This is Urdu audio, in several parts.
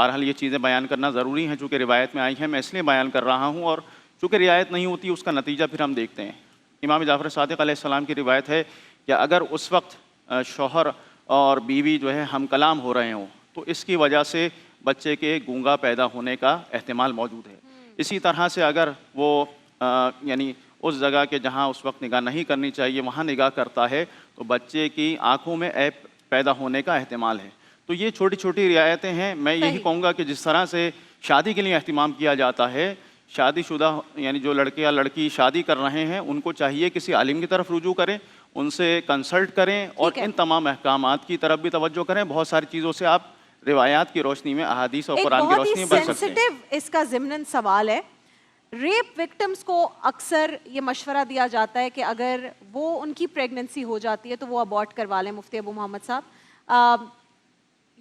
بہرحال یہ چیزیں بیان کرنا ضروری ہیں، چونکہ روایت میں آئی ہیں، میں اس لیے بیان کر رہا ہوں، اور چونکہ رعایت نہیں ہوتی اس کا نتیجہ پھر ہم دیکھتے ہیں۔ امام جعفر صادق علیہ السلام کی روایت ہے کہ اگر اس وقت شوہر اور بیوی جو ہے ہم کلام ہو رہے ہوں تو اس کی وجہ سے بچے کے گونگا پیدا ہونے کا احتمال موجود ہے۔ اسی طرح سے اگر وہ یعنی اس جگہ کے جہاں اس وقت نگاہ نہیں کرنی چاہیے وہاں نگاہ کرتا ہے تو بچے کی آنکھوں میں عیب پیدا ہونے کا احتمال ہے۔ تو یہ چھوٹی چھوٹی رعایتیں ہیں۔ میں یہی کہوں گا کہ جس طرح سے شادی کے لیے اہتمام کیا جاتا ہے، شادی شدہ یعنی جو لڑکے یا لڑکی شادی کر رہے ہیں ان کو چاہیے کسی عالم کی طرف رجوع کریں، ان سے کنسلٹ کریں اور ان تمام احکامات کی طرف بھی توجہ کریں۔ بہت ساری چیزوں سے آپ روایات کی روشنی میں، احادیث اور قرآن کی روشنی میں بچ سکتے ہیں۔ ایک بہت ہی سینسٹیو اس کا ضمناً سوال ہے، ریپ وکٹمز کو اکثر یہ مشورہ دیا جاتا ہے کہ اگر وہ ان کی پریگننسی ہو جاتی ہے تو وہ ابورٹ کروا لیں۔ مفتی ابو محمد صاحب،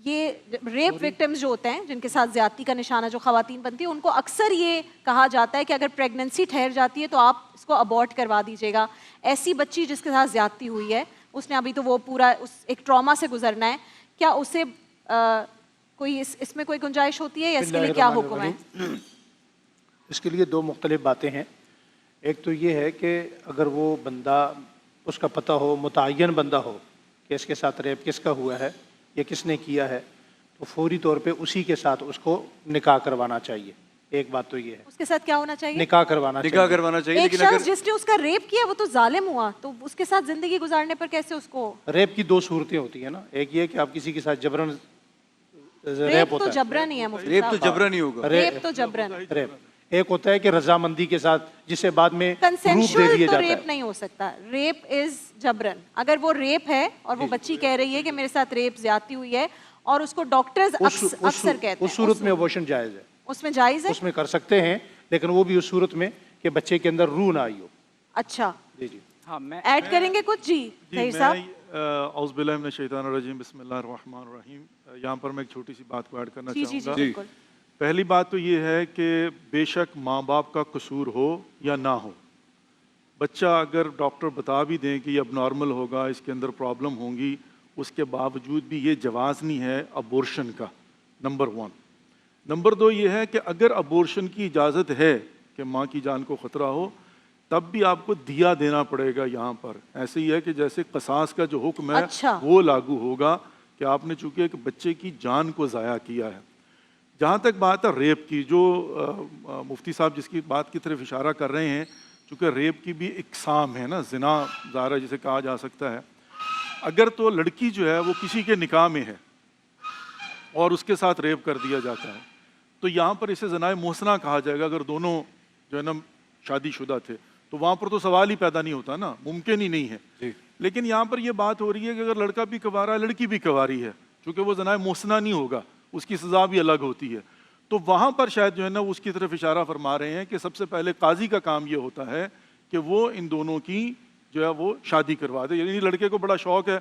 یہ ریپ وکٹمز جو ہوتے ہیں جن کے ساتھ زیادتی کا نشانہ جو خواتین بنتی ہیں ان کو اکثر یہ کہا جاتا ہے کہ اگر پریگننسی ٹھہر جاتی ہے تو آپ اس کو ابورٹ کروا دیجیے گا۔ ایسی بچی جس کے ساتھ زیادتی ہوئی ہے، اس نے ابھی تو وہ پورا ایک ٹراما سے گزرنا ہے، کیا اسے کوئی اس میں کوئی گنجائش ہوتی ہے یا اس کے لیے کیا حکم ہے؟ اس کے لیے دو مختلف باتیں ہیں۔ ایک تو یہ ہے کہ اگر وہ بندہ اس کا پتہ ہو، متعین بندہ ہو کہ اس کے ساتھ ریپ کس کا ہوا ہے یا کس نے کیا ہے، تو فوری طور پہ اسی کے ساتھ اس کو نکاح کروانا چاہیے۔ ایک بات تو یہ ہے، اس کے ساتھ کیا ہونا چاہیے؟ نکاح کروانا چاہیے۔ ایک شخص جس نے اس کا ریپ کیا وہ تو ظالم ہوا، تو اس کے ساتھ زندگی گزارنے پر کیسے اس کو؟ ریپ کی دو صورتیں ہوتی ہیں نا، ایک یہ کہ آپ کسی کے ساتھ جبرن ریپ تو جبرن ہی ہے مفتی ریپ صاحب، تو جبرن ہی ہوگا، ریپ تو جبرن۔ ریپ ایک ہوتا ہے کہ رضامندی کے ساتھ جسے بعد میں روپ دے کنسنشول دیا تو جاتا ہے۔ ریپ نہیں ہو سکتا، ریپ از جبرن۔ اگر وہ ریپ ہے اور وہ بچی کہہ رہی ہے کہ میرے ساتھ ریپ زیادتی ہوئی ہے اور اس کو ڈاکٹرز اکثر کہتے ہیں اس صورت میں ابورشن جائز ہے، اس میں جائز ہے، اس میں کر سکتے ہیں، لیکن وہ بھی اس صورت میں کہ بچے کے اندر روح نہ آئی ہو۔ اچھا جی جی ہاں میں ایڈ کریں گے کچھ؟ جی ظہیر صاحب۔ اعوذ باللہ من الشیطان الرجیم، بسم اللہ الرحمن الرحیم۔ یہاں پر میں ایک چھوٹی سی بات کو ایڈ کرنا جی چاہوں جی گا۔ جی بالکل۔ پہلی بات تو یہ ہے کہ بے شک ماں باپ کا قصور ہو یا نہ ہو، بچہ اگر ڈاکٹر بتا بھی دیں کہ یہ اب نارمل ہوگا، اس کے اندر پرابلم ہوں گی، اس کے باوجود بھی یہ جواز نہیں ہے ابورشن کا، نمبر 1۔ نمبر 2 یہ ہے کہ اگر ابورشن کی اجازت ہے کہ ماں کی جان کو خطرہ ہو، تب بھی آپ کو دیا دینا پڑے گا۔ یہاں پر ایسے ہی ہے کہ جیسے قصاص کا جو حکم ہے وہ لاگو ہوگا کہ آپ نے چونکہ ایک بچے کی جان کو ضائع کیا ہے۔ جہاں تک بات ہے ریپ کی، جو مفتی صاحب جس کی بات کی طرف اشارہ کر رہے ہیں، چونکہ ریپ کی بھی اقسام ہے نا، زنا ظاہر جسے کہا جا سکتا ہے۔ اگر تو لڑکی جو ہے وہ کسی کے نکاح میں ہے اور اس کے ساتھ ریپ کر دیا جاتا ہے تو یہاں پر اسے زنا محسنہ کہا جائے گا۔ اگر دونوں جو ہے نا شادی شدہ تھے تو وہاں پر تو سوال ہی پیدا نہیں ہوتا نا، ممکن ہی نہیں ہے۔ لیکن یہاں پر یہ بات ہو رہی ہے کہ اگر لڑکا بھی کنوارا ہے، لڑکی بھی کنواری ہے، چونکہ وہ زنا محسنہ نہیں ہوگا، اس کی سزا بھی الگ ہوتی ہے، تو وہاں پر شاید جو ہے نا اس کی طرف اشارہ فرما رہے ہیں کہ سب سے پہلے قاضی کا کام یہ ہوتا ہے کہ وہ ان دونوں کی جو ہے وہ شادی کروا دے۔ یعنی لڑکے کو بڑا شوق ہے،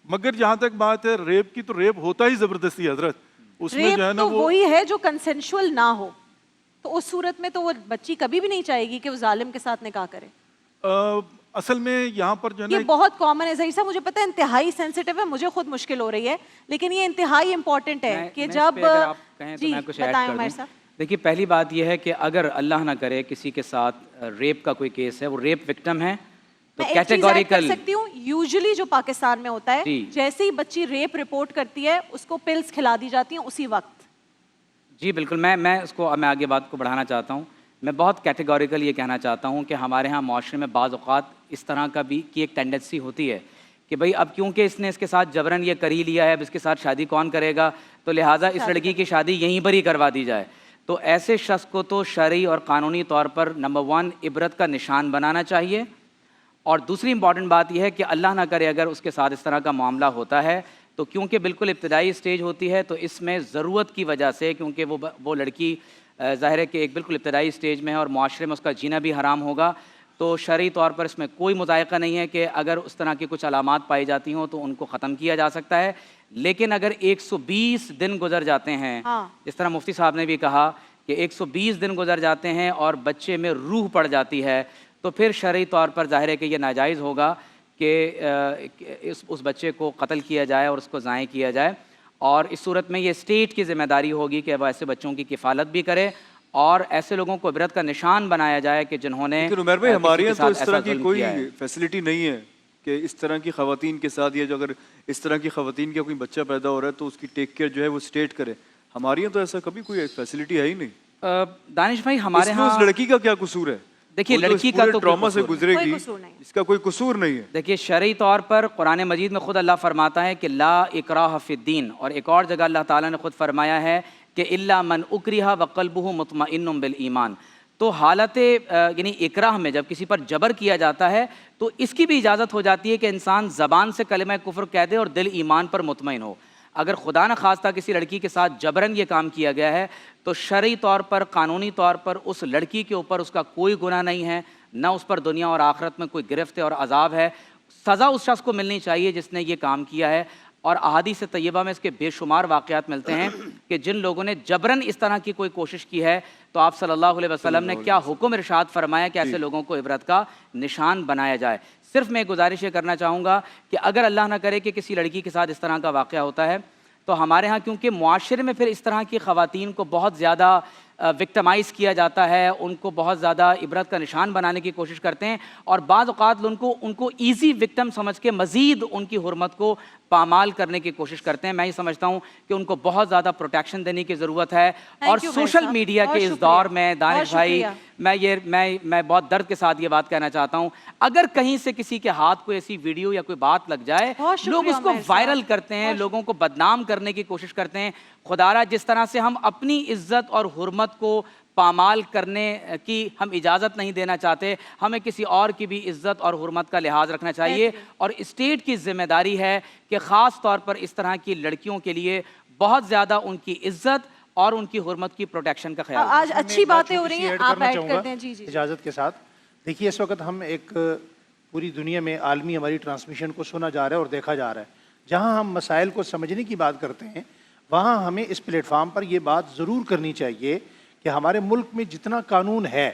مگر جہاں تک بات ہے ریپ کی، تو ریپ ہوتا ہی زبردستی حضرت، اس میں جو ہے نا ریپ تو وہی ہے جو کنسنشول نہ ہو، تو اس صورت میں تو وہ بچی کبھی بھی نہیں چاہے گی کہ وہ ظالم کے ساتھ نکاح کرے۔ اصل میں یہاں پر جو ہے نا یہ بہت کامن ہے ظہیر صاحب، مجھے پتہ ہے انتہائی سینسیٹیو ہے، مجھے خود مشکل ہو رہی ہے، لیکن یہ انتہائی امپورٹنٹ ہے کہ جب جی بتائیں عمر صاحب۔ دیکھیے پہلی بات یہ ہے کہ اگر اللہ نہ کرے کسی کے ساتھ ریپ کا کوئی کیس ہے، وہ ریپ وکٹم ہے تو کیٹیگوریکل سکتی ہوں، یوزلی جو پاکستان میں ہوتا ہے جیسے ہی بچی ریپ رپورٹ کرتی ہے اس کو پلز کھلا دی جاتی ہیں اسی وقت۔ جی بالکل، میں اس کو میں آگے بات کو بڑھانا چاہتا ہوں۔ میں بہت کیٹیگوریکل یہ کہنا چاہتا ہوں کہ ہمارے ہاں معاشرے میں بعض اوقات اس طرح کا بھی کی ایک ٹینڈنسی ہوتی ہے کہ بھئی اب کیونکہ اس نے اس کے ساتھ جبرن یہ کر ہی لیا ہے، اب اس کے ساتھ شادی کون کرے گا، تو لہٰذا اس لڑکی کی شادی یہیں پر ہی کروا دی جائے۔ تو ایسے شخص کو تو شرعی اور قانونی طور پر نمبر 1 عبرت کا نشان بنانا چاہیے، اور دوسری امپورٹنٹ بات یہ ہے کہ اللہ نہ کرے اگر اس کے ساتھ اس طرح کا معاملہ ہوتا ہے تو کیونکہ بالکل ابتدائی سٹیج ہوتی ہے تو اس میں ضرورت کی وجہ سے، کیونکہ وہ لڑکی ظاہر ہے کہ ایک بالکل ابتدائی سٹیج میں ہے اور معاشرے میں اس کا جینا بھی حرام ہوگا، تو شرعی طور پر اس میں کوئی مذائقہ نہیں ہے کہ اگر اس طرح کی کچھ علامات پائی جاتی ہوں تو ان کو ختم کیا جا سکتا ہے۔ لیکن اگر 120 دن گزر جاتے ہیں، جس طرح مفتی صاحب نے بھی کہا کہ 120 دن گزر جاتے ہیں اور بچے میں روح پڑ جاتی ہے، تو پھر شرعی طور پر ظاہر ہے کہ یہ ناجائز ہوگا کہ اس بچے کو قتل کیا جائے اور اس کو ضائع کیا جائے۔ اور اس صورت میں یہ اسٹیٹ کی ذمہ داری ہوگی کہ وہ ایسے بچوں کی کفالت بھی کرے اور ایسے لوگوں کو عبرت کا نشان بنایا جائے کہ جنہوں نے لیکن عمر بھائی ہمارے یہاں تو اس طرح کی ظلم کوئی کیا ہے۔ فیسلٹی نہیں ہے کہ اس طرح کی خواتین کے ساتھ، یا جو اگر اس طرح کی خواتین کا کوئی بچہ پیدا ہو رہا ہے تو اس کی ٹیک کیئر جو ہے وہ اسٹیٹ کرے. ہمارے یہاں تو ایسا کبھی کوئی فیسلٹی ہے ہی نہیں. دانش بھائی ہمارے اس میں ہاں اس لڑکی کا کیا قصور ہے؟ دیکھیے وہ جو لڑکی اس کا پورے تو ٹراما سے گزرے کوئی گی، قصور نہیں ہے. اس کا کوئی قصور نہیں ہے. دیکھیے شرعی طور پر قرآن مجید میں خود اللہ فرماتا ہے کہ لا اکراہ فی الدین، اور ایک اور جگہ اللہ تعالیٰ نے خود فرمایا ہے کہ الا من اکرہ وقلبہ مطمئن بالایمان. تو حالت یعنی اکراہ میں جب کسی پر جبر کیا جاتا ہے تو اس کی بھی اجازت ہو جاتی ہے کہ انسان زبان سے کلمہ کفر کہہ دے اور دل ایمان پر مطمئن ہو. اگر خدا نہ خواستہ کسی لڑکی کے ساتھ جبراً یہ کام کیا گیا ہے تو شرعی طور پر، قانونی طور پر اس لڑکی کے اوپر اس کا کوئی گناہ نہیں ہے، نہ اس پر دنیا اور آخرت میں کوئی گرفت اور عذاب ہے. سزا اس شخص کو ملنی چاہیے جس نے یہ کام کیا ہے. اور احادیث طیبہ میں اس کے بے شمار واقعات ملتے ہیں کہ جن لوگوں نے جبراً اس طرح کی کوئی کوشش کی ہے تو آپ صلی اللہ علیہ وسلم نے کیا حکم ارشاد فرمایا کہ ایسے لوگوں کو عبرت کا نشان بنایا جائے. صرف میں گزارش یہ کرنا چاہوں گا کہ اگر اللہ نہ کرے کہ کسی لڑکی کے ساتھ اس طرح کا واقعہ ہوتا ہے تو ہمارے ہاں کیونکہ معاشرے میں پھر اس طرح کی خواتین کو بہت زیادہ وکٹمائز کیا جاتا ہے، ان کو بہت زیادہ عبرت کا نشان بنانے کی کوشش کرتے ہیں اور بعض اوقات ان کو ایزی وکٹم سمجھ کے مزید ان کی حرمت کو پامال کرنے کی کوشش کرتے ہیں. میں یہ سمجھتا ہوں کہ ان کو بہت زیادہ پروٹیکشن دینے کی ضرورت ہے. اور سوشل میڈیا کے اس دور میں دانش بھائی میں بہت درد کے ساتھ یہ بات کہنا چاہتا ہوں، اگر کہیں سے کسی کے ہاتھ کوئی ایسی ویڈیو یا کوئی بات لگ جائے لوگ اس کو وائرل کرتے ہیں، لوگوں کو بدنام کرنے کی کوشش کرتے ہیں. خدارا جس طرح سے ہم اپنی عزت اور حرمت کو پامال کرنے کی ہم اجازت نہیں دینا چاہتے، ہمیں کسی اور کی بھی عزت اور حرمت کا لحاظ رکھنا چاہیے. اور اسٹیٹ کی ذمہ داری ہے کہ خاص طور پر اس طرح کی لڑکیوں کے لیے بہت زیادہ ان کی عزت اور ان کی حرمت کی پروٹیکشن کا خیال. آج اچھی باتیں ہو رہی ہیں، آپ ایڈ کر دیں. جی جی اجازت کے ساتھ. دیکھیے اس وقت ہم ایک پوری دنیا میں عالمی ہماری ٹرانسمیشن کو سنا جا رہا ہے اور دیکھا جا رہا ہے. جہاں ہم مسائل کو سمجھنے کی بات کرتے ہیں وہاں ہمیں اس پلیٹ فارم پر یہ بات ضرور کرنی چاہیے کہ ہمارے ملک میں جتنا قانون ہے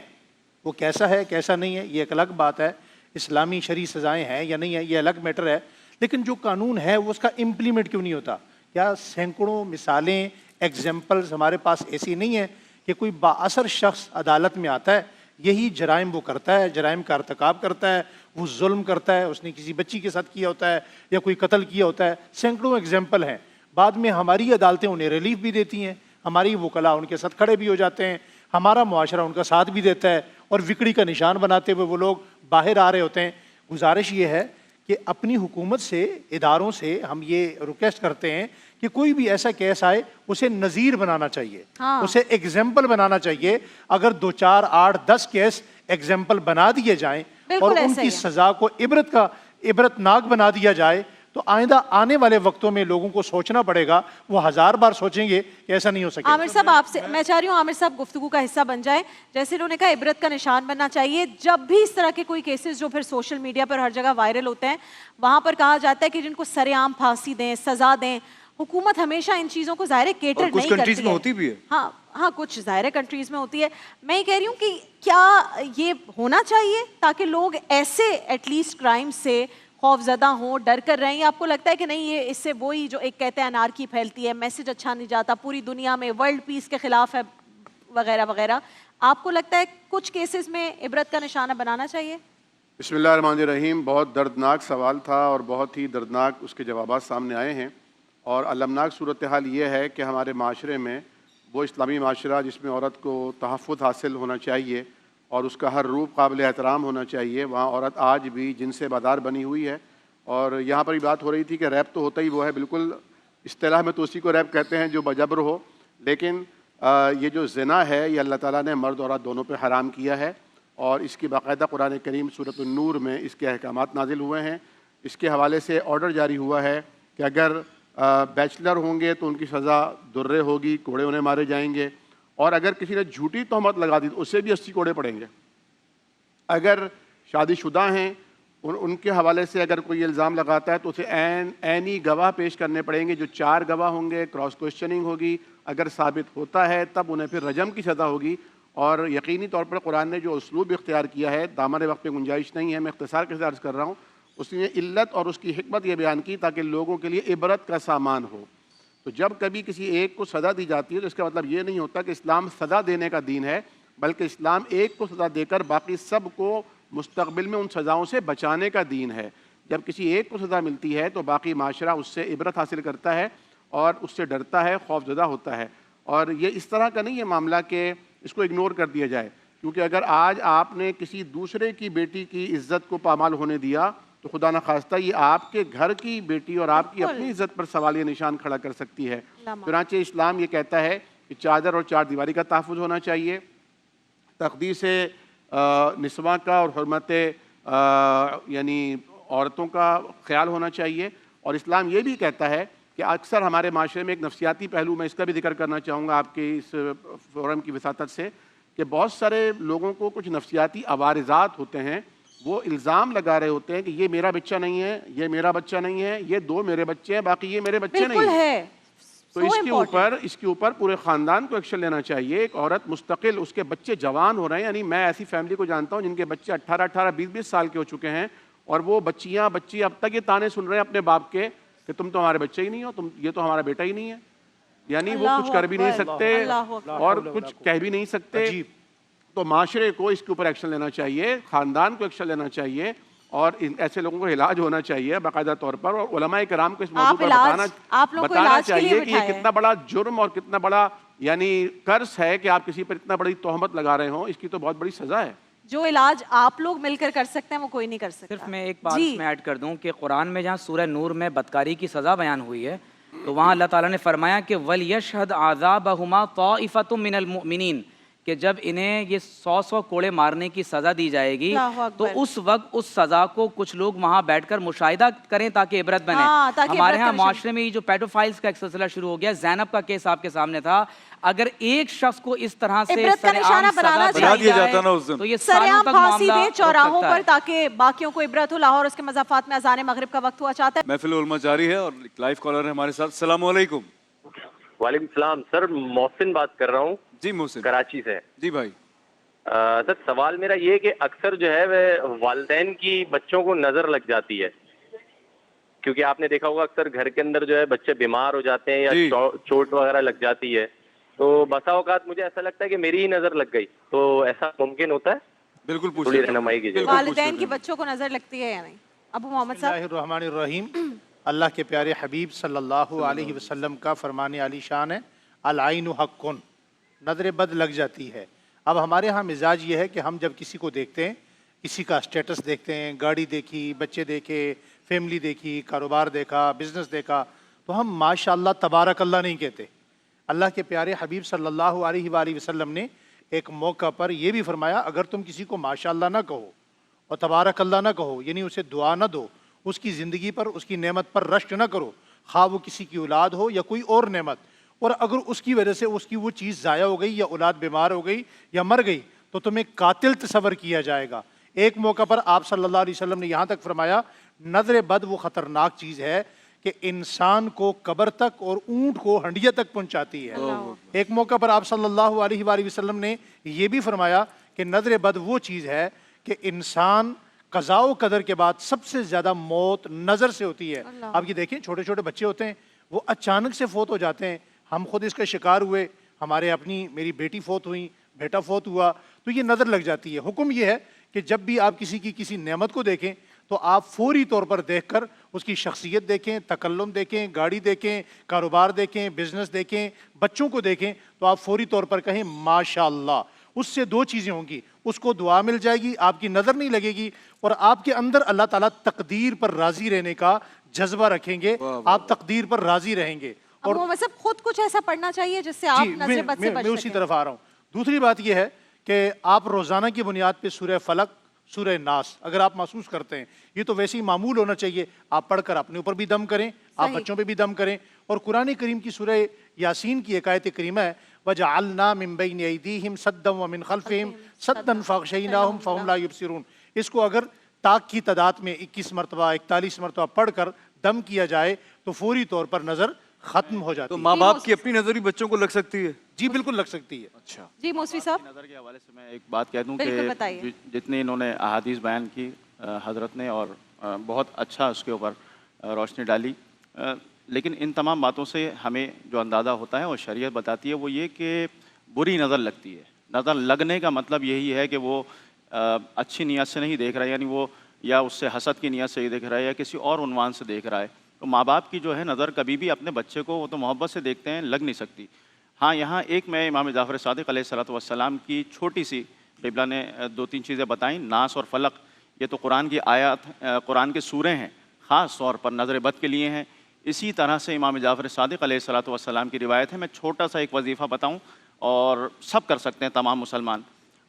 وہ کیسا ہے کیسا نہیں ہے یہ ایک الگ بات ہے. اسلامی شرعی سزائیں ہیں یا نہیں ہیں یہ الگ میٹر ہے، لیکن جو قانون ہے وہ اس کا امپلیمنٹ کیوں نہیں ہوتا؟ کیا سینکڑوں مثالیں ایگزامپلز ہمارے پاس ایسی نہیں ہیں کہ کوئی بااثر شخص عدالت میں آتا ہے، یہی جرائم وہ کرتا ہے، جرائم کا ارتکاب کرتا ہے، وہ ظلم کرتا ہے، اس نے کسی بچی کے ساتھ کیا ہوتا ہے یا کوئی قتل کیا ہوتا ہے. سینکڑوں ایگزامپل ہیں. بعد میں ہماری عدالتیں انہیں ریلیف بھی دیتی ہیں، ہماری وکلاء ان کے ساتھ کھڑے بھی ہو جاتے ہیں، ہمارا معاشرہ ان کا ساتھ بھی دیتا ہے اور وکڑی کا نشان بناتے ہوئے وہ لوگ باہر آ رہے ہوتے ہیں. گزارش یہ ہے کہ اپنی حکومت سے، اداروں سے ہم یہ ریکویسٹ کرتے ہیں کہ کوئی بھی ایسا کیس آئے اسے نظیر بنانا چاہیے، اسے ایگزامپل بنانا چاہیے. اگر 2 4 8 10 کیس ایگزامپل بنا دیے جائیں اور ان کی سزا کو عبرتناک بنا دیا جائے تو آئندہ آنے والے وقتوں میں لوگوں کو سوچنا پڑے گا، وہ 1000 بار سوچیں گے کہ ایسا نہیں ہو سکے. عامر صاحب آپ سے میں چاہ رہی ہوں عامر صاحب گفتگو کا حصہ بن جائیں. جیسے انہوں نے کہا عبرت کا نشان بننا چاہیے. جب بھی اس طرح کے کوئی کیسز جو پھر سوشل میڈیا پر ہر جگہ وائرل ہوتے ہیں وہاں پر کہا جاتا ہے کہ جن کو سر عام پھانسی دیں، سزا دیں. حکومت ہمیشہ ان چیزوں کو ظاہر کیٹر نہیں کرتی ہے. کچھ کنٹریز میں ہوتی بھی ہے. ہاں کچھ ظاہر کنٹریز میں ہوتی ہے. میں یہ کہہ رہی ہوں کہ کیا یہ ہونا چاہیے تاکہ لوگ ایسے ایٹ لیسٹ کرائم سے خوف زدہ ہوں، ڈر کر رہیں؟ یا آپ کو لگتا ہے کہ نہیں یہ اس سے وہی جو ایک کہتے ہیں انارکی پھیلتی ہے، میسج اچھا نہیں جاتا، پوری دنیا میں ورلڈ پیس کے خلاف ہے وغیرہ وغیرہ؟ آپ کو لگتا ہے کچھ کیسز میں عبرت کا نشانہ بنانا چاہیے؟ بسم اللہ الرحمن الرحیم. بہت دردناک سوال تھا اور بہت ہی دردناک اس کے جوابات سامنے آئے ہیں. اور المناک صورتحال یہ ہے کہ ہمارے معاشرے میں وہ اسلامی معاشرہ جس میں عورت کو تحفظ حاصل ہونا چاہیے اور اس کا ہر روپ قابل احترام ہونا چاہیے، وہاں عورت آج بھی جن سے بادار بنی ہوئی ہے. اور یہاں پر بھی بات ہو رہی تھی کہ ریپ تو ہوتا ہی وہ ہے، بالکل اصطلاح میں تو اسی کو ریپ کہتے ہیں جو بجبر ہو. لیکن یہ جو زنا ہے یہ اللہ تعالیٰ نے مرد اور عورت دونوں پہ حرام کیا ہے اور اس کی باقاعدہ قرآن کریم سورۃ النور میں اس کے احکامات نازل ہوئے ہیں. اس کے حوالے سے آرڈر جاری ہوا ہے کہ اگر بیچلر ہوں گے تو ان کی سزا درے ہوگی، کوڑے انہیں مارے جائیں گے، اور اگر کسی نے جھوٹی تہمت لگا دی تو اسے بھی 80 کوڑے پڑیں گے. اگر شادی شدہ ہیں ان کے حوالے سے اگر کوئی الزام لگاتا ہے تو اسے عینی گواہ پیش کرنے پڑیں گے، جو 4 گواہ ہوں گے، کراس کوشچننگ ہوگی، اگر ثابت ہوتا ہے تب انہیں پھر رجم کی سزا ہوگی. اور یقینی طور پر قرآن نے جو اسلوب اختیار کیا ہے، دامن وقت پہ گنجائش نہیں ہے، میں اختصار کے ساتھ عرض کر رہا ہوں، اس نے علت اور اس کی حکمت یہ بیان کی تاکہ لوگوں کے لیے عبرت کا سامان ہو. تو جب کبھی کسی ایک کو سزا دی جاتی ہے تو اس کا مطلب یہ نہیں ہوتا کہ اسلام سزا دینے کا دین ہے، بلکہ اسلام ایک کو سزا دے کر باقی سب کو مستقبل میں ان سزاؤں سے بچانے کا دین ہے۔ جب کسی ایک کو سزا ملتی ہے تو باقی معاشرہ اس سے عبرت حاصل کرتا ہے اور اس سے ڈرتا ہے، خوف زدہ ہوتا ہے۔ اور یہ اس طرح کا نہیں ہے معاملہ کہ اس کو اگنور کر دیا جائے، کیونکہ اگر آج آپ نے کسی دوسرے کی بیٹی کی عزت کو پامال ہونے دیا تو خدا نخواستہ یہ آپ کے گھر کی بیٹی اور آپ کی اپنی عزت پر سوالیہ نشان کھڑا کر سکتی ہے۔ چنانچہ اسلام یہ کہتا ہے کہ چادر اور چار دیواری کا تحفظ ہونا چاہیے، تقدیس نسواں کا اور حرمت یعنی عورتوں کا خیال ہونا چاہیے۔ اور اسلام یہ بھی کہتا ہے کہ اکثر ہمارے معاشرے میں ایک نفسیاتی پہلو، میں اس کا بھی ذکر کرنا چاہوں گا آپ کے اس فورم کی وساطت سے، کہ بہت سارے لوگوں کو کچھ نفسیاتی عوارضات ہوتے ہیں، وہ الزام لگا رہے ہوتے ہیں کہ یہ میرا بچہ نہیں ہے، یہ میرا بچہ نہیں ہے، یہ دو میرے بچے ہیں، باقی یہ میرے بچے نہیں ہیں۔ تو اس کے اوپر پورے خاندان کو ایکشن لینا چاہیے۔ ایک عورت مستقل، اس کے بچے جوان ہو رہے ہیں، یعنی میں ایسی فیملی کو جانتا ہوں جن کے بچے 18 20 سال کے ہو چکے ہیں، اور وہ بچی اب تک یہ تانے سن رہے ہیں اپنے باپ کے کہ تم تو ہمارے بچے ہی نہیں ہو، یہ تو ہمارا بیٹا ہی نہیں ہے۔ یعنی وہ کچھ کر بھی نہیں سکتے اور کچھ کہہ بھی نہیں سکتے۔ تو معاشرے کو اس کے اوپر ایکشن لینا چاہیے، خاندان کو ایکشن لینا چاہیے، اور ایسے لوگوں کو علاج ہونا چاہیے باقاعدہ طور پر، اور علماء کرام کو اس موضوع پر بتانا چاہیے کہ یہ کتنا بڑا جرم اور کتنا بڑا یعنی قرض ہے کہ آپ کسی پر اتنا بڑی تہمت لگا رہے ہوں، اس کی تو بہت بڑی سزا ہے۔ جو علاج آپ لوگ مل کر سکتے ہیں وہ کوئی نہیں کر سکتا۔ صرف میں ایک بات میں ایڈ کر دوں کہ قرآن میں جہاں سورہ نور میں بدکاری کی سزا بیان ہوئی ہے تو وہاں اللہ تعالیٰ نے فرمایا کہ وَلْيَشْهَدْ عَذَابَهُمَا طَائِفَةٌ مِّنَ الْمُؤْمِنِينَ، کہ جب انہیں یہ 100 کوڑے مارنے کی سزا دی جائے گی تو اس وقت اس سزا کو کچھ لوگ وہاں بیٹھ کر مشاہدہ کریں تاکہ عبرت بنے۔ ہمارے ہاں معاشرے میں یہ جو پیڈوفائلز کا ایک سلسلہ شروع ہو گیا، زینب کا کیس آپ کے سامنے تھا، اگر ایک شخص کو اس طرح سے نشانہ بنا دیا جاتا نا تو یہ سرعام پھانسی دیں چوراہوں پر تاکہ باقیوں کو عبرت ہو۔ لاہور اس کے مضافات میں اذان مغرب کا وقت ہوا چاہتا ہے۔ محفل علماء جاری ہے اور لائیو کالر ہے ہمارے ساتھ۔ السلام علیکم۔ وعلیکم السلام سر، محسن بات کر رہا ہوں جی محسن، کراچی سے۔ جی بھائی، سر سوال میرا یہ کہ اکثر جو ہے وہ والدین کی بچوں کو نظر لگ جاتی ہے، کیونکہ آپ نے دیکھا ہوگا اکثر گھر کے اندر جو ہے بچے بیمار ہو جاتے ہیں یا چوٹ وغیرہ لگ جاتی ہے، تو بسا اوقات مجھے ایسا لگتا ہے کہ میری ہی نظر لگ گئی، تو ایسا ممکن ہوتا ہے؟ بالکل پوچھ تھوڑی رہنمائی کیجیے۔ والدین کی بچوں کو نظر لگتی ہے یا نہیں؟ ابو محمد صاحب۔ بسم اللہ الرحمن الرحیم۔ اللہ کے پیارے حبیب صلی اللہ علیہ وسلم کا فرمان علی شان ہے، العین حق، نظر بد لگ جاتی ہے۔ اب ہمارے ہاں مزاج یہ ہے کہ ہم جب کسی کو دیکھتے ہیں، کسی کا اسٹیٹس دیکھتے ہیں، گاڑی دیکھی، بچے دیکھے، فیملی دیکھی، کاروبار دیکھا، بزنس دیکھا، تو ہم ماشاءاللہ تبارک اللہ نہیں کہتے۔ اللہ کے پیارے حبیب صلی اللہ علیہ وآلہ وسلم نے ایک موقع پر یہ بھی فرمایا، اگر تم کسی کو ماشاءاللہ نہ کہو اور تبارک اللہ نہ کہو، یعنی اسے دعا نہ دو، اس کی زندگی پر، اس کی نعمت پر رشک نہ کرو، خواہ وہ کسی کی اولاد ہو یا کوئی اور نعمت، اور اگر اس کی وجہ سے اس کی وہ چیز ضائع ہو گئی یا اولاد بیمار ہو گئی یا مر گئی تو تمہیں قاتل تصور کیا جائے گا۔ ایک موقع پر آپ صلی اللہ علیہ وسلم نے یہاں تک فرمایا، نظر بد وہ خطرناک چیز ہے کہ انسان کو قبر تک اور اونٹ کو ہنڈیا تک پہنچاتی ہے۔ ایک موقع پر آپ صلی اللہ علیہ وآلہ وسلم نے یہ بھی فرمایا کہ نظر بد وہ چیز ہے کہ انسان قضاء و قدر کے بعد سب سے زیادہ موت نظر سے ہوتی ہے۔ آپ یہ دیکھیں، چھوٹے چھوٹے بچے ہوتے ہیں، وہ اچانک سے فوت ہو جاتے ہیں، ہم خود اس کا شکار ہوئے، ہمارے میری بیٹی فوت ہوئی، بیٹا فوت ہوا، تو یہ نظر لگ جاتی ہے۔ حکم یہ ہے کہ جب بھی آپ کسی کی کسی نعمت کو دیکھیں تو آپ فوری طور پر دیکھ کر اس کی شخصیت دیکھیں، تکلم دیکھیں، گاڑی دیکھیں، کاروبار دیکھیں، بزنس دیکھیں، بچوں کو دیکھیں، تو آپ فوری طور پر کہیں ماشاءاللہ۔ اس سے دو چیزیں ہوں گی، اس کو دعا مل جائے گی، آپ کی نظر نہیں لگے گی، اور آپ کے اندر اللہ تعالیٰ تقدیر پر راضی رہنے کا جذبہ رکھیں گے، آپ تقدیر پر راضی رہیں گے۔ اور مطلب خود کچھ ایسا پڑھنا چاہیے جس سے آپ نظر بد سے بچ سکیں۔ میں اسی طرف آ رہا ہوں۔ دوسری بات یہ ہے کہ آپ روزانہ کی بنیاد پہ سورہ فلق، سورہ ناس اگر آپ محسوس کرتے ہیں، یہ تو ویسے ہی معمول ہونا چاہیے، آپ پڑھ کر اپنے اوپر بھی دم کریں، آپ بچوں پہ بھی دم کریں۔ اور قرآن کریم کی سورہ یاسین کی ایک آیت کریمہ ہے، وَجَعَلْنَا مِن بَيْنِ أَيْدِيهِمْ سَدًّا وَمِن خَلْفِهِمْ سَدًّا فَأَغْشَيْنَاهُمْ فَهُمْ لَا يُبْصِرُونَ۔ اس کو اگر تاک کی تعداد میں 21 مرتبہ 41 مرتبہ پڑھ کر دم کیا جائے تو فوری طور پر نظر ختم ہو جاتی ہے۔ تو ماں باپ کی اپنی نظر ہی بچوں کو لگ سکتی ہے؟ جی بالکل لگ سکتی ہے۔ اچھا جی موسوی صاحب، نظر کے حوالے سے میں ایک بات کہہ دوں کہ جتنی انہوں نے احادیث بیان کی حضرت نے، اور بہت اچھا اس کے اوپر روشنی ڈالی، لیکن ان تمام باتوں سے ہمیں جو اندازہ ہوتا ہے اور شریعت بتاتی ہے وہ یہ کہ بری نظر لگتی ہے. نظر لگنے کا مطلب یہی ہے کہ وہ اچھی نیت سے نہیں دیکھ رہا ہے, یعنی وہ یا اس سے حسد کی نیت سے دیکھ رہا ہے یا کسی اور عنوان سے دیکھ رہا ہے. تو ماں باپ کی جو ہے نظر کبھی بھی اپنے بچے کو وہ تو محبت سے دیکھتے ہیں, لگ نہیں سکتی. ہاں یہاں ایک میں امام جعفر صادق علیہ الصلوۃ والسلام کی چھوٹی سی, قبلہ نے 2-3 چیزیں بتائیں. ناس اور فلق یہ تو قرآن کی آیات, قرآن کے سورے ہیں, خاص طور پر نظر بد کے لیے ہیں. اسی طرح سے امام جعفر صادق علیہ الصلوۃ والسلام کی روایت ہے. میں چھوٹا سا ایک وظیفہ بتاؤں اور سب کر سکتے ہیں تمام مسلمان,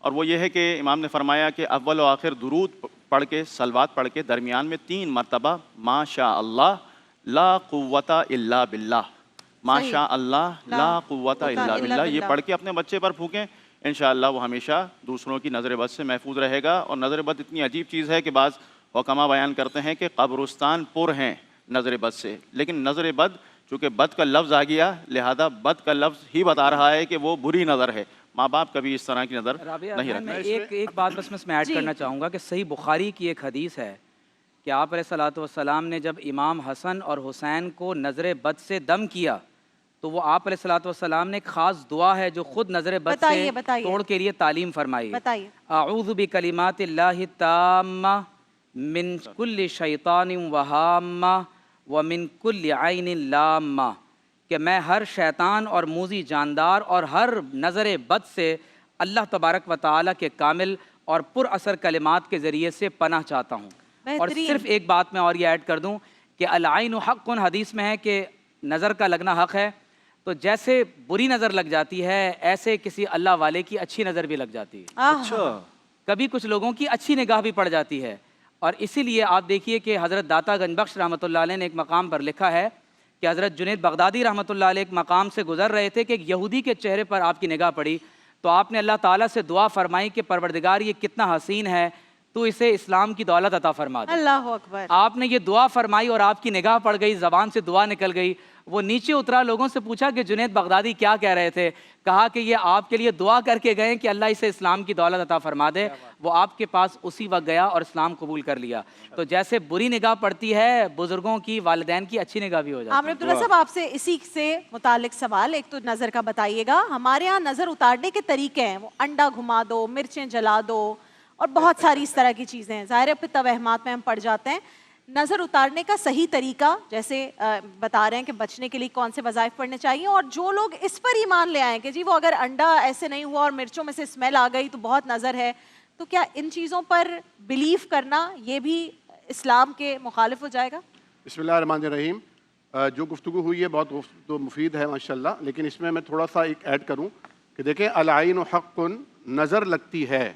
اور وہ یہ ہے کہ امام نے فرمایا کہ اول و آخر درود پڑھ کے, صلوات پڑھ کے, درمیان میں 3 مرتبہ ما شاء اللہ لا قوت الا باللہ, ما شاء اللہ لا قوت الا باللہ, یہ پڑھ کے اپنے بچے پر پھونکیں. انشاءاللہ وہ ہمیشہ دوسروں کی نظر بد سے محفوظ رہے گا. اور نظر بد اتنی عجیب چیز ہے کہ بعض حکما بیان کرتے ہیں کہ قبرستان پر ہیں نظر بد سے, لیکن نظر بد چونکہ بد کا لفظ آ گیا لہذا بد کا لفظ ہی بتا رہا ہے کہ وہ بری نظر ہے. ماں باپ کبھی اس طرح کی نظر نہیں رکھتے. میں ایک بات بس میں ایڈ کرنا چاہوں گا کہ صحیح بخاری کی ایک حدیث ہے کہ آپ علیہ الصلوۃ والسلام نے جب امام حسن اور حسین کو نظر بد سے دم کیا تو وہ آپ علیہ الصلوۃ والسلام نے ایک خاص دعا ہے جو خود نظر بد سے توڑ کے لیے تعلیم فرمائی. اعوذ بکلمات اللہ التامہ من کل شیطان وہامہ ومن کل عین لامہ, کہ میں ہر شیطان اور موذی جاندار اور ہر نظر بد سے اللہ تبارک و تعالیٰ کے کامل اور پر اثر کلمات کے ذریعے سے پناہ چاہتا ہوں. اور صرف ایک بات میں اور یہ ایڈ کر دوں کہ العین حق, حدیث میں ہے کہ نظر کا لگنا حق ہے. تو جیسے بری نظر لگ جاتی ہے ایسے کسی اللہ والے کی اچھی نظر بھی لگ جاتی ہے. اچھا, کبھی کچھ لوگوں کی اچھی نگاہ بھی پڑ جاتی ہے. اور اسی لیے آپ دیکھیے کہ حضرت داتا گنج بخش رحمۃ اللہ علیہ نے ایک مقام پر لکھا ہے کہ حضرت جنید بغدادی رحمۃ اللہ علیہ ایک مقام سے گزر رہے تھے کہ ایک یہودی کے چہرے پر آپ کی نگاہ پڑی تو آپ نے اللہ تعالیٰ سے دعا فرمائی کہ پروردگار یہ کتنا حسین ہے, تو اسے اسلام کی دولت عطا فرما دے. اللہ اکبر. آپ نے یہ دعا فرمائی اور آپ کی نگاہ پڑ گئی, زبان سے دعا نکل گئی. وہ نیچے اترا, لوگوں سے پوچھا کہ جنید بغدادی کیا کہہ رہے تھے؟ کہا کہ یہ آپ کے لیے دعا کر کے گئے کہ اللہ اسے اسلام کی دولت عطا فرما دے. وہ آپ کے پاس اسی وقت گیا اور اسلام قبول کر لیا. تو جیسے بری نگاہ پڑتی ہے بزرگوں کی, والدین کی اچھی نگاہ بھی ہو جاتی ہے. عامر عبداللہ صاحب, آپ سے اسی سے متعلق سوال, ایک تو نظر کا بتائیے گا. ہمارے ہاں نظر اتارنے کے طریقے ہیں, وہ انڈا گھما دو, مرچیں جلا دو اور بہت ساری اس طرح کی چیزیں ہیں. ظاہر ہے پھر توہمات میں ہم پڑ جاتے ہیں. نظر اتارنے کا صحیح طریقہ جیسے بتا رہے ہیں کہ بچنے کے لیے کون سے وظائف پڑھنے چاہیے, اور جو لوگ اس پر ایمان لے آئیں کہ جی وہ اگر انڈا ایسے نہیں ہوا اور مرچوں میں سے اسمیل آ گئی تو بہت نظر ہے, تو کیا ان چیزوں پر بلیف کرنا یہ بھی اسلام کے مخالف ہو جائے گا؟ بسم اللہ الرحمن الرحیم. جو گفتگو ہوئی ہے بہت تو مفید ہے ماشاءاللہ, لیکن اس میں تھوڑا سا ایک ایڈ کروں کہ دیکھیں العین حق, نظر لگتی ہے.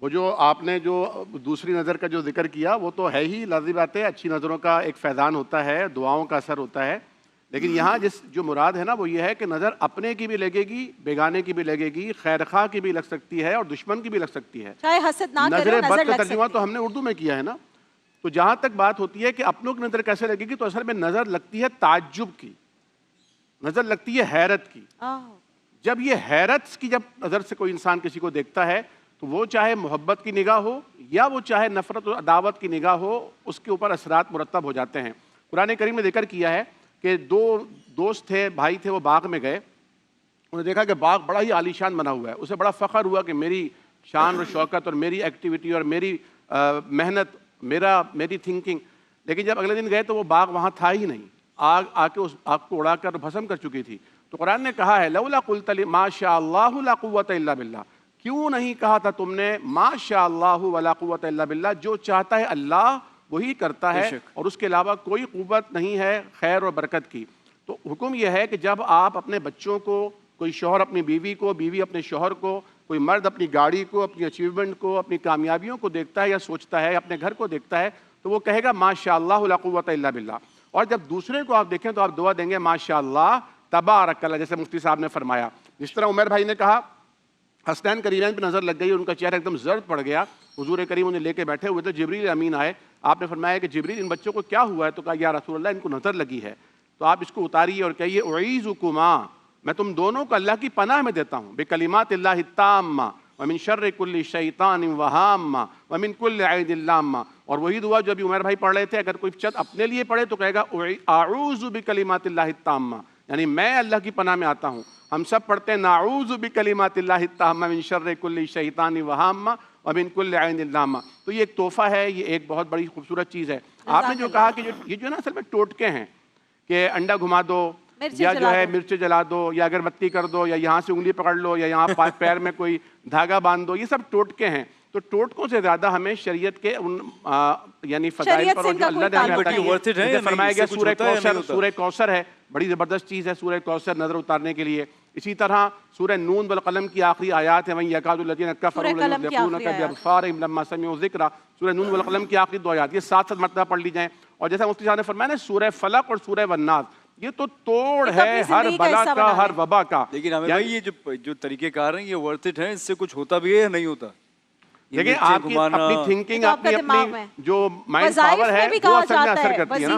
وہ جو آپ نے جو دوسری نظر کا جو ذکر کیا وہ تو ہے ہی, لازمی بات ہے, اچھی نظروں کا ایک فیضان ہوتا ہے, دعاؤں کا اثر ہوتا ہے. لیکن یہاں جو مراد ہے نا وہ یہ ہے کہ نظر اپنے کی بھی لگے گی, بیگانے کی بھی لگے گی, خیر خواہ کی بھی لگ سکتی ہے اور دشمن کی بھی لگ سکتی ہے. چاہے حسد نہ کرے, نظر نظر بد کا لگ ترجمہ تو ہم نے اردو میں کیا ہے نا. تو جہاں تک بات ہوتی ہے کہ اپنوں کی نظر کیسے لگے گی, تو اصل میں نظر لگتی ہے تعجب کی, نظر لگتی ہے حیرت کی. جب یہ حیرت کی جب نظر سے کوئی انسان کسی کو دیکھتا ہے تو وہ چاہے محبت کی نگاہ ہو یا وہ چاہے نفرت و عداوت کی نگاہ ہو, اس کے اوپر اثرات مرتب ہو جاتے ہیں. قرآن کریم نے ذکر کیا ہے کہ 2 دوست تھے, بھائی تھے, وہ باغ میں گئے. انہوں نے دیکھا کہ باغ بڑا ہی عالیشان بنا ہوا ہے. اسے بڑا فخر ہوا کہ میری شان اور شوکت اور میری ایکٹیویٹی اور میری محنت, میری تھنکنگ. لیکن جب اگلے دن گئے تو وہ باغ وہاں تھا ہی نہیں, آگ آ کے اس آگ کو اڑا کر بھسم کر چکی تھی. تو قرآن نے کہا ہے لولا قلت ما شاء اللہ لا قوت الا باللہ, کیوں نہیں کہا تھا تم نے ما شاء اللہ ولا قوت الا باللہ, جو چاہتا ہے اللہ وہی کرتا ہے اور اس کے علاوہ کوئی قوت نہیں ہے خیر اور برکت کی. تو حکم یہ ہے کہ جب آپ اپنے بچوں کو, کوئی شوہر اپنی بیوی کو, بیوی اپنے شوہر کو, کوئی مرد اپنی گاڑی کو, اپنی اچیومنٹ کو, اپنی کامیابیوں کو دیکھتا ہے یا سوچتا ہے, اپنے گھر کو دیکھتا ہے, تو وہ کہے گا ما شاء اللہ لا قوت الا باللہ. اور جب دوسرے کو آپ دیکھیں تو آپ دعا دیں گے ما شاء اللہ تبارک اللہ, جیسے مفتی صاحب نے فرمایا. جس طرح عمر بھائی نے کہا حسنین کریمین پہ نظر لگ گئی, ان کا چہرہ ایک دم زرد پڑ گیا. حضور کریم انہیں لے کے بیٹھے ہوئے تھے, جبریل امین آئے. آپ نے فرمایا کہ جبریل ان بچوں کو کیا ہوا ہے؟ تو کہا یا رسول اللہ ان کو نظر لگی ہے. تو آپ اس کو اتاریے اور کہیے اعیذکما, میں تم دونوں کو اللہ کی پناہ میں دیتا ہوں, بکلمات اللہ التامہ ومن شر کل شیطان وہامہ ومن کل عین لامہ. اور وہی دعا جو ابھی عمر بھائی پڑھ رہے تھے، اگر کوئی چند اپنے لیے پڑھے تو کہے گا اعوذ بکلمات اللہ التامہ، یعنی میں اللہ کی پناہ میں آتا ہوں. ہم سب پڑھتے ہیں نعوذ بکلمات اللہ التامہ من شر کل شیطان وہامہ ومن کل عین لامہ. تو یہ ایک تحفہ ہے، یہ ایک بہت بڑی خوبصورت چیز ہے. آپ نے جو کہا کہ یہ جو نا اصل میں ٹوٹکے ہیں کہ انڈا گھما دو یا جو ہے مرچ جلا دو یا اگربتی کر دو یا یہاں سے انگلی پکڑ لو یا یہاں پیر میں کوئی دھاگا باندھ دو، یہ سب ٹوٹکے ہیں. تو ٹوٹکوں سے زیادہ ہمیں شریعت کے ان یعنی فضائل پر جو اللہ نے ہمیں عطا کیے، فرمایا گیا سورہ کوثر ہے، بڑی زبردست چیز ہے سورہ کوثر نظر اتارنے کے لیے. اسی طرح سورہ نون والقلم کی آخری آیات ہیں، وَإِن يَكَادُ الَّذِينَ كَفَرُوا لَيُزْلِقُونَكَ بِأَبْصَارِهِمْ لَمَّا سَمِعُوا الذِّكْرَ. سورہ نون والقلم کی آخری 2 آیات، یہ 7 مرتبہ پڑھ لی جائیں. اور جیسا مفتی صاحب نے فرمایا نا سورہ فلق اور سورہ والناس، یہ تو توڑ ہے ہر بلا کا، ہر وبا کا. لیکن ہمیں بھائی یہ جو طریقے کار ہیں یہ ورتھ اٹ ہیں، اس سے کچھ ہوتا بھی ہے یا نہیں ہوتا؟ دیکھیں آپ کی اپنی تھنکنگ، اپنی جو مائنڈ پاور ہے وہ اصل میں اثر کرتی ہے نا.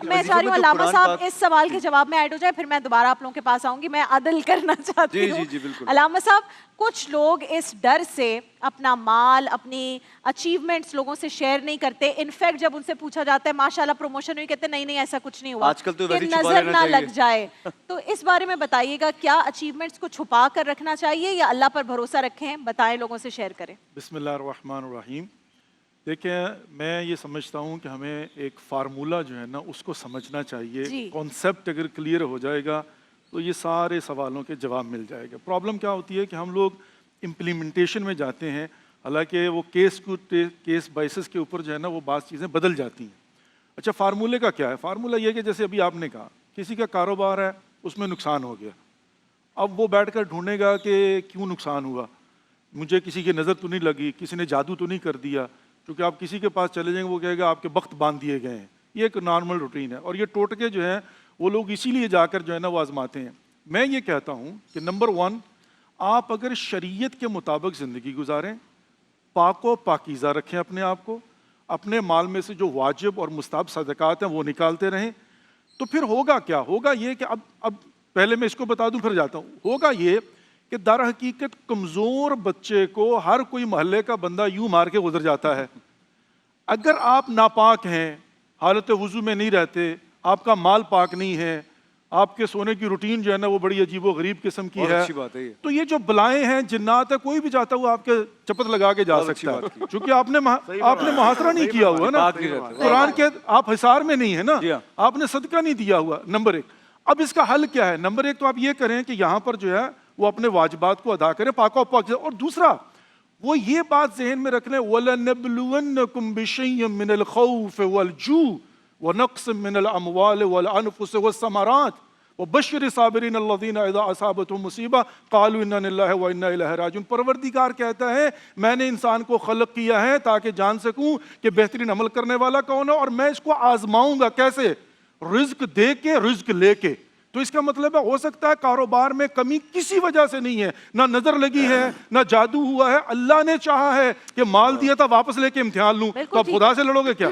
میں چاہ رہی ہوں علامہ صاحب اس سوال کے جواب میں ایڈ ہو جائے، پھر میں دوبارہ آپ لوگوں کے پاس آؤں گی. میں عدل کرنا چاہتی ہوں. علامہ صاحب، کچھ لوگ اس ڈر سے اپنا مال، اپنی اچیومنٹس لوگوں سے شیئر نہیں کرتے. انفیکٹ جب ان سے پوچھا جاتا ہے ماشاءاللہ پروموشن ہوئی، کہتے ہیں نہیں ایسا کچھ نہیں ہوا، کہ نظر نہ لگ جائے. تو اس بارے میں بتائیے گا، کیا اچیومنٹس کو چھپا کر رکھنا چاہیے یا اللہ پر بھروسہ رکھیں؟ بتائیں، لوگوں سے شیئر کریں. بسم اللہ الرحمن الرحیم. دیکھیں میں یہ سمجھتا ہوں کہ ہمیں ایک فارمولہ جو ہے نا اس کو سمجھنا چاہیے. کانسیپٹ اگر کلیئر ہو جائے گا تو یہ سارے سوالوں کے جواب مل جائے گا. پرابلم کیا ہوتی ہے کہ ہم لوگ امپلیمنٹیشن میں جاتے ہیں، حالانکہ وہ کیس بیسس کے اوپر جو ہے نا وہ بعض چیزیں بدل جاتی ہیں. اچھا، فارمولے کا کیا ہے؟ فارمولہ یہ کہ جیسے ابھی آپ نے کہا کسی کا کاروبار ہے، اس میں نقصان ہو گیا، اب وہ بیٹھ کر ڈھونڈے گا کہ کیوں نقصان ہوا، مجھے کسی کی نظر تو نہیں لگی، کسی نے جادو تو نہیں کر دیا. کیونکہ آپ کسی کے پاس چلے جائیں گے وہ کہے گا آپ کے بخت باندھ دیے گئے ہیں. یہ ایک نارمل روٹین ہے. اور یہ ٹوٹکے جو ہیں وہ لوگ اسی لیے جا کر جو ہے نا وہ آزماتے ہیں. میں یہ کہتا ہوں کہ نمبر 1، آپ اگر شریعت کے مطابق زندگی گزاریں، پاک و پاکیزہ رکھیں اپنے آپ کو، اپنے مال میں سے جو واجب اور مستحب صدقات ہیں وہ نکالتے رہیں، تو پھر ہوگا کیا؟ ہوگا یہ کہ اب پہلے میں اس کو بتا دوں پھر جاتا ہوں. ہوگا یہ کہ در حقیقت کمزور بچے کو ہر کوئی محلے کا بندہ یوں مار کے گزر جاتا ہے. اگر آپ ناپاک ہیں، حالت وضو میں نہیں رہتے، آپ کا مال پاک نہیں ہے، آپ کے سونے کی روٹین جو ہے نا وہ بڑی عجیب و غریب قسم کی ہے، تو یہ جو بلائیں ہیں، جنات ہے، کوئی بھی چاہتا ہوا آپ کے چپت لگا کے جا سکتا ہے. چونکہ آپ نے محاصرہ نہیں کیا ہوا نا، قرآن کے آپ حصار میں نہیں ہے نا، آپ نے صدقہ نہیں دیا ہوا. نمبر 1. اب اس کا حل کیا ہے؟ نمبر 1 تو آپ یہ کریں کہ یہاں پر جو ہے وہ اپنے واجبات کو ادا کریں، پاک و پاک. اور دوسرا وہ یہ بات ذہن میں رکھ لیں، وَلَنَبْلُوَنَّكُمْ بِشَيْءٍ مِّنَ الْخَوْفِ وَالْجُوعِ وَنَقْصٍ مِّنَ الْأَمْوَالِ وَالْأَنفُسِ وَالثَّمَرَاتِ وَبَشِّرِ الصَّابِرِينَ الَّذِينَ إِذَا أَصَابَتْهُمْ مُصِيبَةٌ قَالُوا إِنَّا لِلَّهِ وَإِنَّا إِلَيْهِ رَاجِعُونَ. پروردگار کہتا ہے میں نے انسان کو خلق کیا ہے تاکہ جان سکوں کہ بہترین عمل کرنے والا کون ہے، اور میں اس کو آزماؤں گا. کیسے؟ رزق دے کے، رزق لے کے. تو اس کا مطلب ہے ہو سکتا ہے کاروبار میں کمی کسی وجہ سے نہیں ہے، نہ نظر لگی ہے، نہ جادو ہوا ہے، اللہ نے چاہا ہے کہ مال دیا تھا واپس لے کے امتحان لوں، تو اب خدا سے لڑو گے کیا؟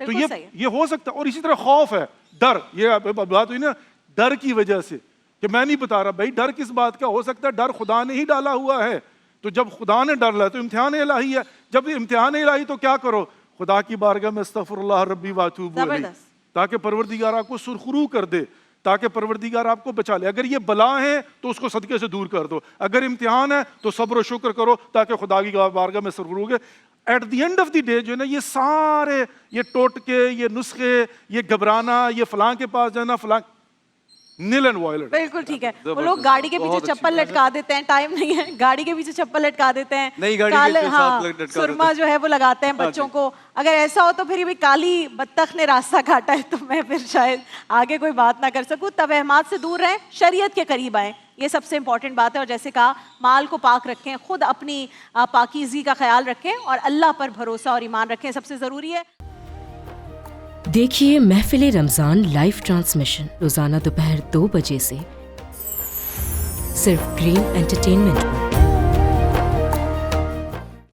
تو یہ ہو سکتا ہے. اور اسی طرح خوف ہے، ڈر، یہ بات ہوئی نا، ڈر کی وجہ سے کہ میں نہیں بتا رہا. بھائی ڈر کس بات کا؟ ہو سکتا ہے ڈر خدا نے ہی ڈالا ہوا ہے. تو جب خدا نے ڈر لایا تو امتحان الہی ہے. جب امتحان الہی تو کیا کرو؟ خدا کی بارگاہ میں استغفر اللہ ربی واتوب الیہ، تاکہ پروردگار آپ کو سرخرو کر دے، تاکہ پروردگار آپ کو بچا لے. اگر یہ بلا ہے تو اس کو صدقے سے دور کر دو، اگر امتحان ہے تو صبر و شکر کرو تاکہ خدا کی بارگاہ میں سرخرو ہو گے. At the end of the day جو ہے نا یہ سارے یہ ٹوٹکے، یہ نسخے، یہ گھبرانا، یہ فلاں کے پاس جانا، فلاں نیل اینڈ وائلٹ. بالکل ٹھیک ہے. وہ لوگ گاڑی کے پیچھے چپل لٹکا دیتے ہیں، ٹائم نہیں ہے، گاڑی کے پیچھے چپل لٹکا دیتے ہیں، سرما جو ہے وہ لگاتے ہیں بچوں کو. اگر ایسا ہو تو پھر یہ کالی بطخ نے راستہ کاٹا ہے، تو میں پھر شاید آگے کوئی بات نہ کر سکوں. توہمات سے دور رہیں، شریعت کے قریب آئیں، یہ سب سے امپورٹنٹ بات ہے. اور جیسے کہا مال کو پاک رکھیں، خود اپنی پاکیزگی کا خیال رکھیں اور اللہ پر بھروسہ اور ایمان رکھیں، سب سے ضروری ہے. دیکھیے محفل رمضان لائیو ٹرانسمیشن روزانہ دوپہر 2 بجے سے صرف گرین انٹرٹینمنٹ.